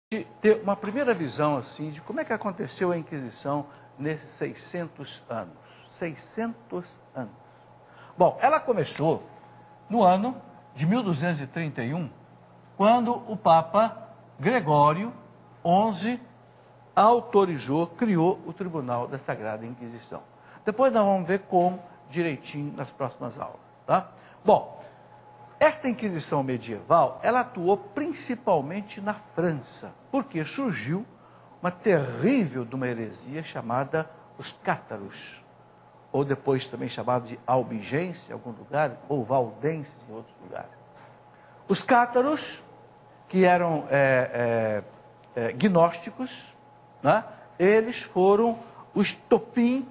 ter uma primeira visão assim de como é que aconteceu a Inquisição nesses 600 anos. 600 anos. Bom, ela começou no ano de 1231, quando o Papa Gregório XI criou o Tribunal da Sagrada Inquisição. Depois nós vamos ver como direitinho nas próximas aulas, tá? Bom, esta Inquisição medieval, ela atuou principalmente na França, porque surgiu uma terrível de uma heresia chamada os cátaros, ou depois também chamado de albigenses em algum lugar, ou valdenses em outros lugares. Os cátaros, que eram gnósticos, né? Eles foram o estopim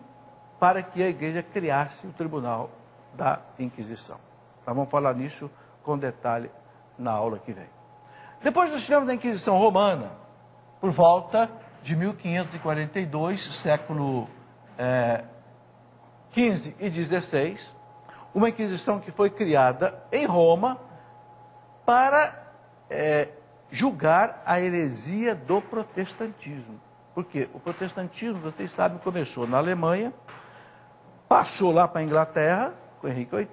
para que a igreja criasse o Tribunal da Inquisição. Nós vamos falar nisso com detalhe na aula que vem. Depois nós tivemos a Inquisição Romana, por volta de 1542, século XV e XVI, uma Inquisição que foi criada em Roma para julgar a heresia do protestantismo. Porque o protestantismo, vocês sabem, começou na Alemanha, passou lá para a Inglaterra, com Henrique VIII,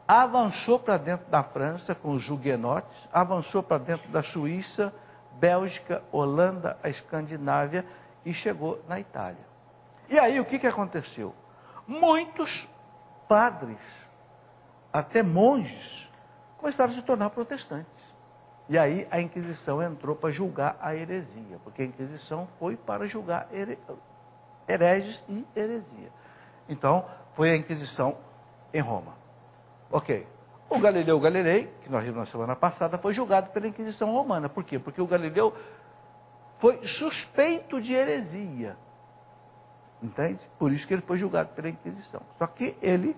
avançou para dentro da França com os huguenotes, avançou para dentro da Suíça, Bélgica, Holanda, a Escandinávia e chegou na Itália. E aí o que aconteceu? Muitos padres, até monges, começaram a se tornar protestantes. E aí a Inquisição entrou para julgar a heresia, porque a Inquisição foi para julgar hereges e heresia. Então, foi a Inquisição em Roma. Ok. O Galileu Galilei, que nós vimos na semana passada, foi julgado pela Inquisição Romana. Por quê? Porque o Galileu foi suspeito de heresia. Entende? Por isso que ele foi julgado pela Inquisição. Só que ele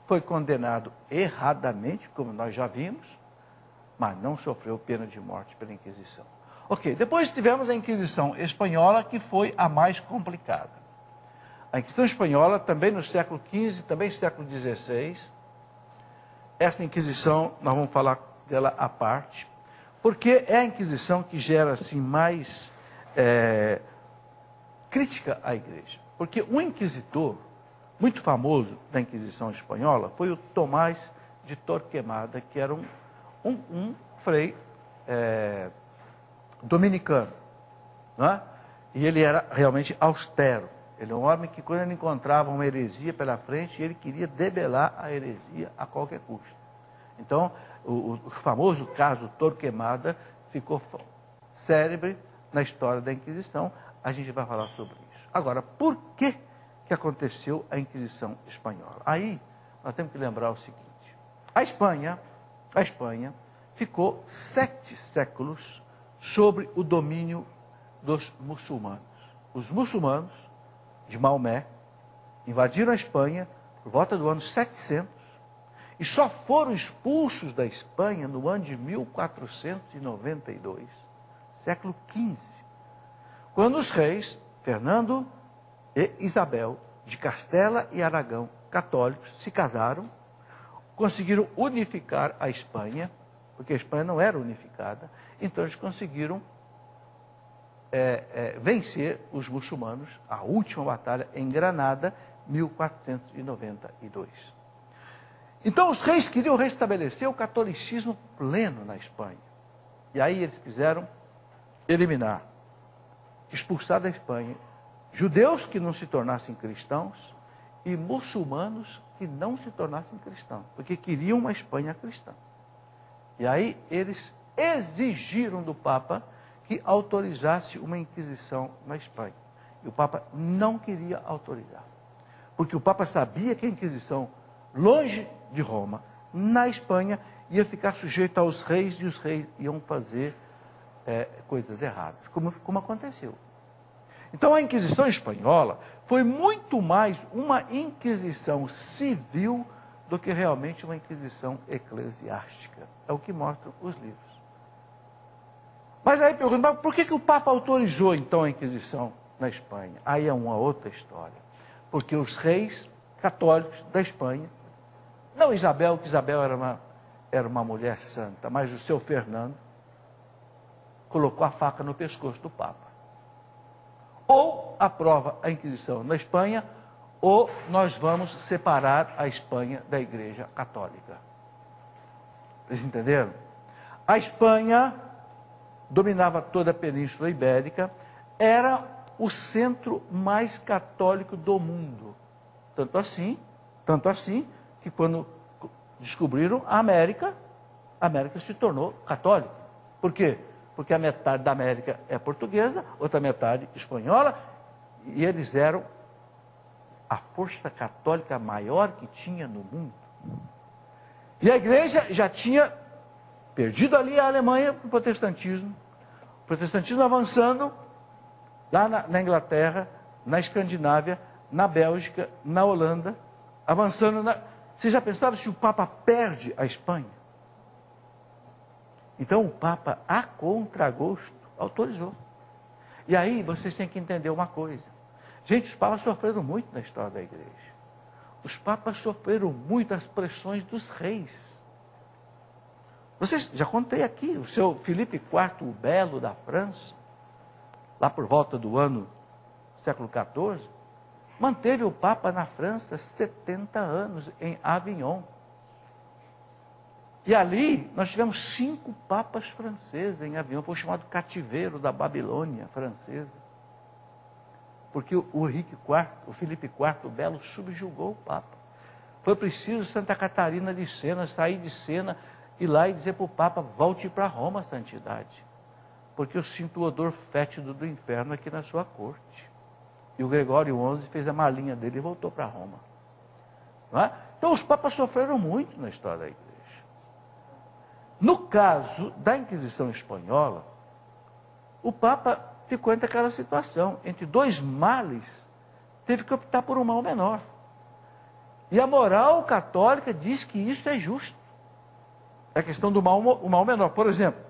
foi condenado erradamente, como nós já vimos, mas não sofreu pena de morte pela Inquisição. Ok, depois tivemos a Inquisição Espanhola, que foi a mais complicada. A Inquisição Espanhola, também no século XV, também no século XVI, essa Inquisição, nós vamos falar dela à parte, porque é a Inquisição que gera assim, mais crítica à Igreja. Porque um inquisitor muito famoso da Inquisição Espanhola foi o Tomás de Torquemada, que era um frei dominicano, não é? E ele era realmente austero. Ele é um homem que, quando ele encontrava uma heresia pela frente, ele queria debelar a heresia a qualquer custo. Então, o famoso caso Torquemada ficou célebre na história da Inquisição. A gente vai falar sobre isso. Agora, por que aconteceu a Inquisição Espanhola? Aí, nós temos que lembrar o seguinte. A Espanha ficou 7 séculos sobre o domínio dos muçulmanos. Os muçulmanos de Maomé invadiram a Espanha por volta do ano 700 e só foram expulsos da Espanha no ano de 1492, século XV, quando os reis Fernando e Isabel de Castela e Aragão, católicos, se casaram, conseguiram unificar a Espanha, porque a Espanha não era unificada, então eles conseguiram vencer os muçulmanos, a última batalha em Granada, 1492. Então os reis queriam restabelecer o catolicismo pleno na Espanha. E aí eles quiseram eliminar, expulsar da Espanha, judeus que não se tornassem cristãos e muçulmanos que não se tornassem cristãos, porque queriam uma Espanha cristã. E aí eles exigiram do Papa que autorizasse uma Inquisição na Espanha. E o Papa não queria autorizar, porque o Papa sabia que a Inquisição, longe de Roma, na Espanha, ia ficar sujeita aos reis, e os reis iam fazer coisas erradas, como aconteceu. Então a Inquisição Espanhola foi muito mais uma Inquisição civil do que realmente uma Inquisição eclesiástica. É o que mostram os livros. Mas aí pergunta, por que o Papa autorizou então a Inquisição na Espanha? Aí é uma outra história. Porque os reis católicos da Espanha, não Isabel, que Isabel era uma mulher santa, mas o seu Fernando, colocou a faca no pescoço do Papa. Ou aprova a Inquisição na Espanha, ou nós vamos separar a Espanha da Igreja Católica. Vocês entenderam? A Espanha dominava toda a Península Ibérica, era o centro mais católico do mundo. Tanto assim que quando descobriram a América se tornou católica. Por quê? Porque a metade da América é portuguesa, outra metade espanhola, e eles eram a força católica maior que tinha no mundo. E a igreja já tinha perdido ali a Alemanha para o protestantismo avançando lá na Inglaterra, na Escandinávia, na Bélgica, na Holanda, avançando na... Vocês já pensaram se o Papa perde a Espanha? Então o Papa, a contragosto, autorizou. E aí vocês têm que entender uma coisa. Gente, os papas sofreram muito na história da igreja. Os papas sofreram muito as pressões dos reis. Vocês, já contei aqui, o seu Filipe IV o Belo da França, lá por volta do século XIV, manteve o Papa na França 70 anos, em Avignon. E ali nós tivemos 5 papas franceses em Avignon, foi chamado cativeiro da Babilônia francesa. Porque o Henrique IV, o Filipe IV o Belo, subjugou o Papa. Foi preciso Santa Catarina de Sena sair de Sena, ir lá e dizer para o Papa, volte para Roma, santidade. Porque eu sinto o odor fétido do inferno aqui na sua corte. E o Gregório XI fez a malinha dele e voltou para Roma. Não é? Então os papas sofreram muito na história da igreja. No caso da Inquisição Espanhola, o Papa ficou entre aquela situação, entre 2 males, teve que optar por um mal menor. E a moral católica diz que isso é justo. É a questão do o mal menor. Por exemplo,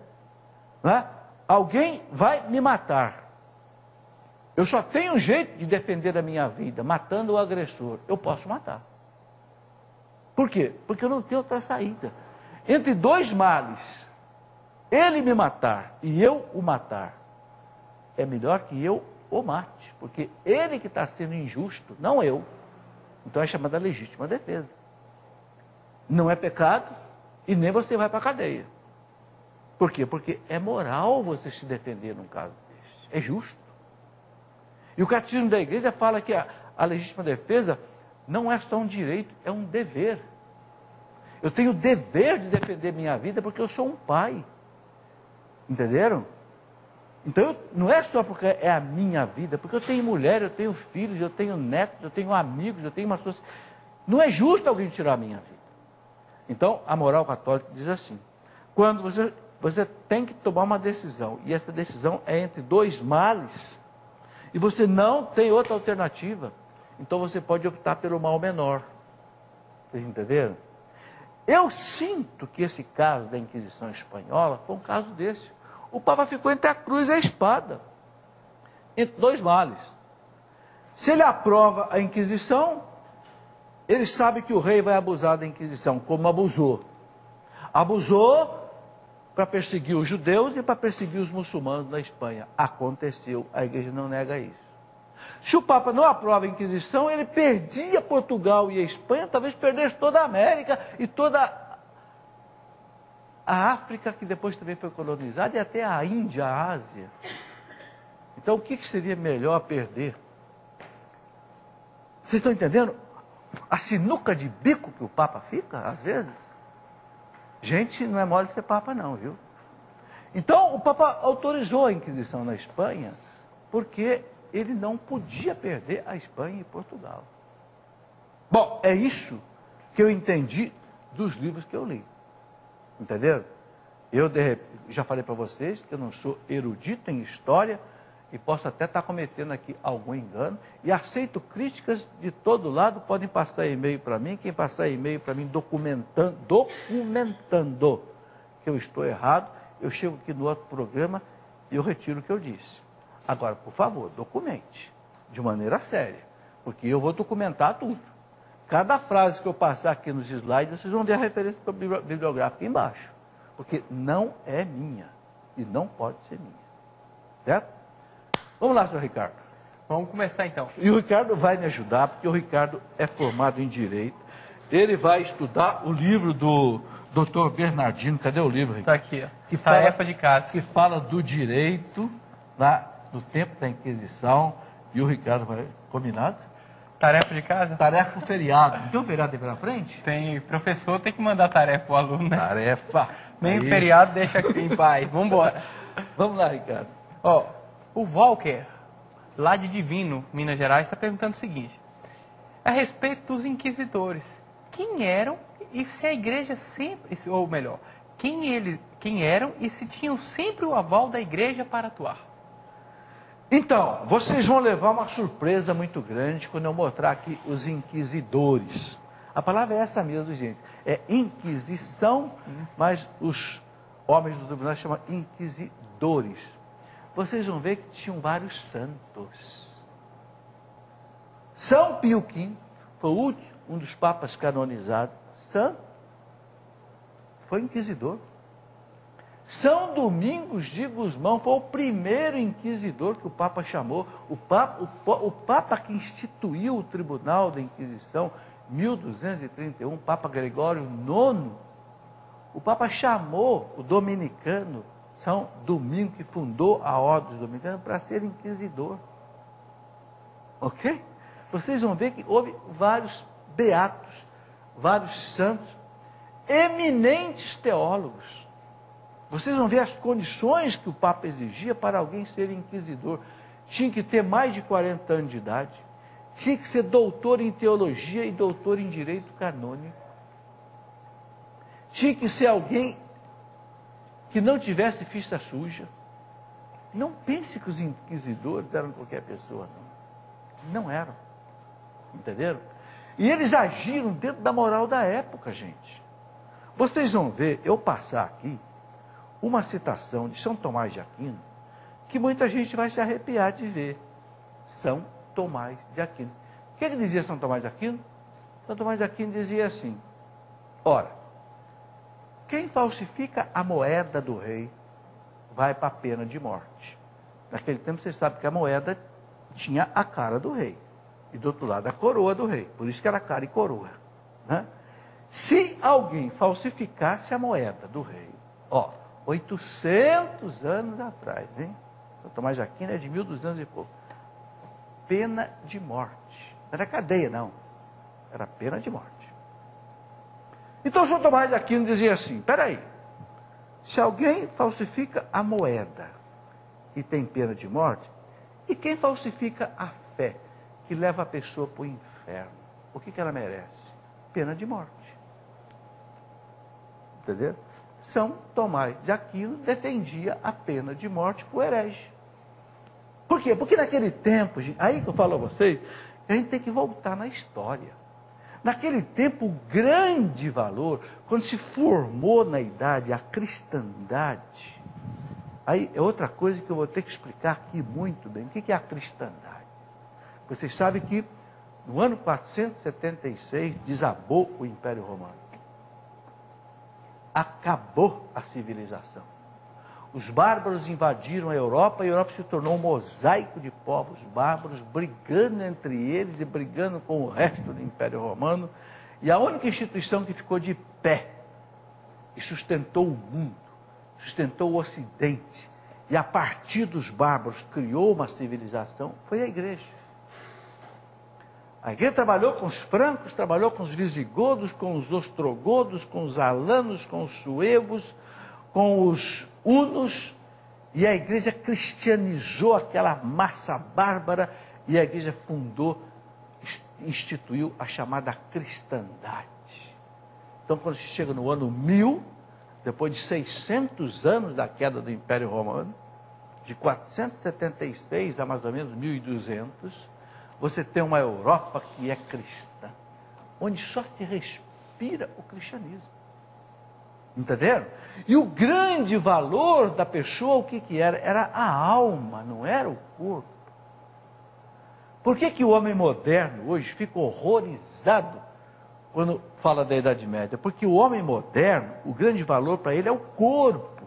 né? Alguém vai me matar. Eu só tenho um jeito de defender a minha vida, matando o agressor. Eu posso matar. Por quê? Porque eu não tenho outra saída. Entre 2 males, ele me matar e eu o matar, é melhor que eu o mate, porque ele que está sendo injusto, não eu. Então é chamada legítima defesa. Não é pecado e nem você vai para a cadeia. Por quê? Porque é moral você se defender num caso desse. É justo. E o catecismo da igreja fala que a legítima defesa não é só um direito, é um dever. Eu tenho o dever de defender minha vida porque eu sou um pai. Entenderam? Então, não é só porque é a minha vida, porque eu tenho mulher, eu tenho filhos, eu tenho netos, eu tenho amigos, eu tenho uma sociedade. Não é justo alguém tirar a minha vida. Então, a moral católica diz assim, quando você tem que tomar uma decisão, e essa decisão é entre 2 males, e você não tem outra alternativa, então você pode optar pelo mal menor. Vocês entenderam? Eu sinto que esse caso da Inquisição Espanhola foi um caso desse. O Papa ficou entre a cruz e a espada, entre 2 males. Se ele aprova a Inquisição, ele sabe que o rei vai abusar da Inquisição, como abusou. Abusou para perseguir os judeus e para perseguir os muçulmanos na Espanha. Aconteceu, a igreja não nega isso. Se o Papa não aprova a Inquisição, ele perdia Portugal e a Espanha, talvez perdesse toda a América e toda a África, que depois também foi colonizada, e até a Índia, a Ásia. Então, o que seria melhor perder? Vocês estão entendendo? A sinuca de bico que o Papa fica, às vezes. Gente, não é mole ser Papa não, viu? Então, o Papa autorizou a Inquisição na Espanha, porque ele não podia perder a Espanha e Portugal. Bom, é isso que eu entendi dos livros que eu li. Entenderam? Eu já falei para vocês que eu não sou erudito em história e posso até estar cometendo aqui algum engano. E aceito críticas de todo lado, podem passar e-mail para mim. Quem passar e-mail para mim documentando que eu estou errado, eu chego aqui no outro programa e eu retiro o que eu disse. Agora, por favor, documente de maneira séria, porque eu vou documentar tudo. Cada frase que eu passar aqui nos slides, vocês vão ver a referência bibliográfica embaixo, porque não é minha. e não pode ser minha. Certo? Vamos lá, senhor Ricardo. Vamos começar então. E o Ricardo vai me ajudar, porque o Ricardo é formado em Direito. Ele vai estudar o livro do Dr. Bernardino. Cadê o livro, Está Ricardo? aqui, ó. Que Tarefa de casa. Que fala do direito lá do tempo da Inquisição. E o Ricardo vai... Combinado? Tarefa de casa? Tarefa feriado. Tem um feriado aí pela frente? Tem. Professor tem que mandar tarefa pro aluno, né? Tarefa. Nem o Aí. feriado deixa aqui em paz. Vambora. Vamos lá, Ricardo. Ó, o Walker, lá de Divino, Minas Gerais, está perguntando o seguinte. A respeito dos inquisidores. Quem eram e se a igreja sempre... Ou melhor, quem eram e se tinham sempre o aval da igreja para atuar? Então, vocês vão levar uma surpresa muito grande quando eu mostrar aqui os inquisidores. A palavra é essa mesmo, gente. É inquisição, mas os homens do tribunal chamam inquisidores. Vocês vão ver que tinham vários santos. São Pio V foi o último, um dos papas canonizados. Santo. Foi inquisidor. São Domingos de Gusmão foi o primeiro inquisidor que o Papa chamou. O Papa que instituiu o Tribunal da Inquisição, 1231, Papa Gregório IX, o Papa chamou o dominicano, São Domingo, que fundou a Ordem dos Dominicanos, para ser inquisidor. Ok? Vocês vão ver que houve vários beatos, vários santos, eminentes teólogos. Vocês vão ver as condições que o Papa exigia para alguém ser inquisidor. Tinha que ter mais de 40 anos de idade. Tinha que ser doutor em teologia e doutor em direito canônico. Tinha que ser alguém que não tivesse ficha suja. Não pense que os inquisidores eram qualquer pessoa, não. Não eram. Entenderam? E eles agiram dentro da moral da época, gente. Vocês vão ver, eu passar aqui, uma citação de São Tomás de Aquino, que muita gente vai se arrepiar de ver. São Tomás de Aquino. O que dizia São Tomás de Aquino? São Tomás de Aquino dizia assim: ora, quem falsifica a moeda do rei vai para a pena de morte. Naquele tempo você sabe que a moeda tinha a cara do rei. E do outro lado a coroa do rei. Por isso que era cara e coroa. Né? Se alguém falsificasse a moeda do rei, 800 anos atrás, hein? São Tomás de Aquino é de 1200 e pouco. Pena de morte. Não era cadeia, não. Era pena de morte. Então, São Tomás de Aquino dizia assim, peraí, se alguém falsifica a moeda e tem pena de morte, e quem falsifica a fé, que leva a pessoa para o inferno, o que ela merece? Pena de morte. Entendeu? São Tomás de Aquino defendia a pena de morte para o herege. Por quê? Porque naquele tempo, gente, aí que eu falo a vocês, a gente tem que voltar na história. Naquele tempo, o grande valor, quando se formou na idade a cristandade, aí é outra coisa que eu vou ter que explicar aqui muito bem. O que é a cristandade? Vocês sabem que no ano 476 desabou o Império Romano. Acabou a civilização. Os bárbaros invadiram a Europa e a Europa se tornou um mosaico de povos bárbaros, brigando entre eles e brigando com o resto do Império Romano. E a única instituição que ficou de pé e sustentou o mundo, sustentou o Ocidente, e a partir dos bárbaros criou uma civilização, foi a igreja. A igreja trabalhou com os francos, trabalhou com os visigodos, com os ostrogodos, com os alanos, com os suevos, com os hunos, e a igreja cristianizou aquela massa bárbara, e a igreja fundou, instituiu a chamada cristandade. Então, quando se chega no ano 1000, depois de 600 anos da queda do Império Romano, de 476 a mais ou menos 1200, você tem uma Europa que é cristã, onde só se respira o cristianismo. Entenderam? E o grande valor da pessoa, o que era? Era a alma, não era o corpo. Por que o homem moderno hoje fica horrorizado quando fala da Idade Média? Porque o homem moderno, o grande valor para ele é o corpo.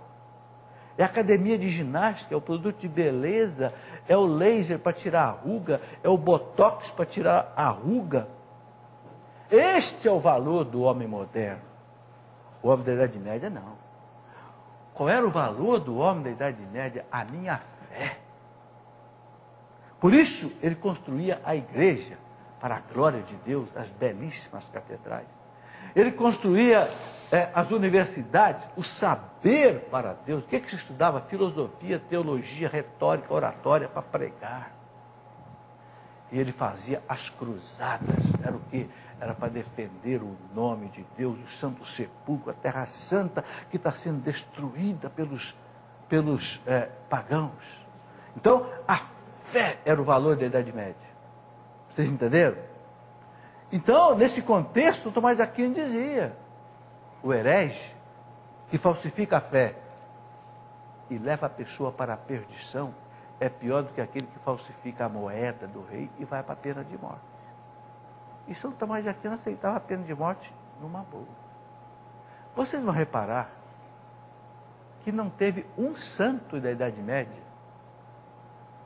é a academia de ginástica, é o produto de beleza, é o laser para tirar a ruga, é o botox para tirar a ruga. Este é o valor do homem moderno. O homem da Idade Média, não. Qual era o valor do homem da Idade Média? A minha fé. Por isso, ele construía a igreja, para a glória de Deus, as belíssimas catedrais. Ele construía as universidades, o saber para Deus. O que se estudava? Filosofia, teologia, retórica, oratória, para pregar. E ele fazia as cruzadas. Era o quê? Era para defender o nome de Deus, o Santo Sepulcro, a Terra Santa, que está sendo destruída pelos pagãos. Então, a fé era o valor da Idade Média. Vocês entenderam? Então, nesse contexto, Tomás de Aquino dizia, o herege que falsifica a fé e leva a pessoa para a perdição é pior do que aquele que falsifica a moeda do rei e vai para a pena de morte. E São Tomás de Aquino aceitava a pena de morte numa boa. Vocês vão reparar que não teve um santo da Idade Média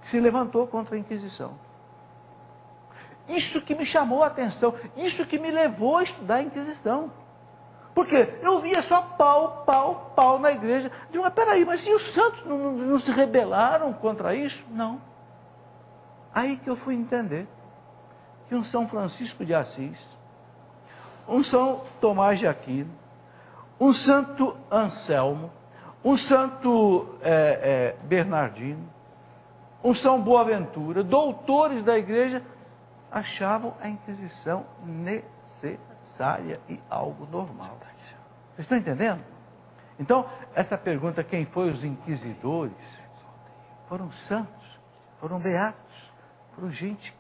que se levantou contra a Inquisição. Isso que me chamou a atenção, isso que me levou a estudar a Inquisição. Porque eu via só pau na igreja. Digo, mas peraí, mas e os santos não se rebelaram contra isso? Não. Aí que eu fui entender que um São Francisco de Assis, um São Tomás de Aquino, um Santo Anselmo, um Santo Bernardino, um São Boaventura, doutores da igreja, achavam a Inquisição necessária e algo normal. Vocês estão entendendo? Então, essa pergunta, quem foi os inquisidores? Foram santos, foram beatos, foram gente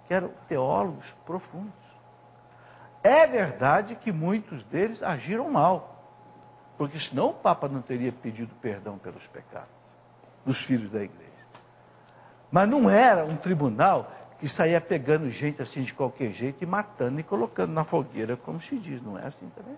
que eram teólogos profundos. É verdade que muitos deles agiram mal, porque senão o Papa não teria pedido perdão pelos pecados dos filhos da igreja. Mas não era um tribunal que saía pegando gente assim de qualquer jeito e matando e colocando na fogueira, como se diz, não é assim também?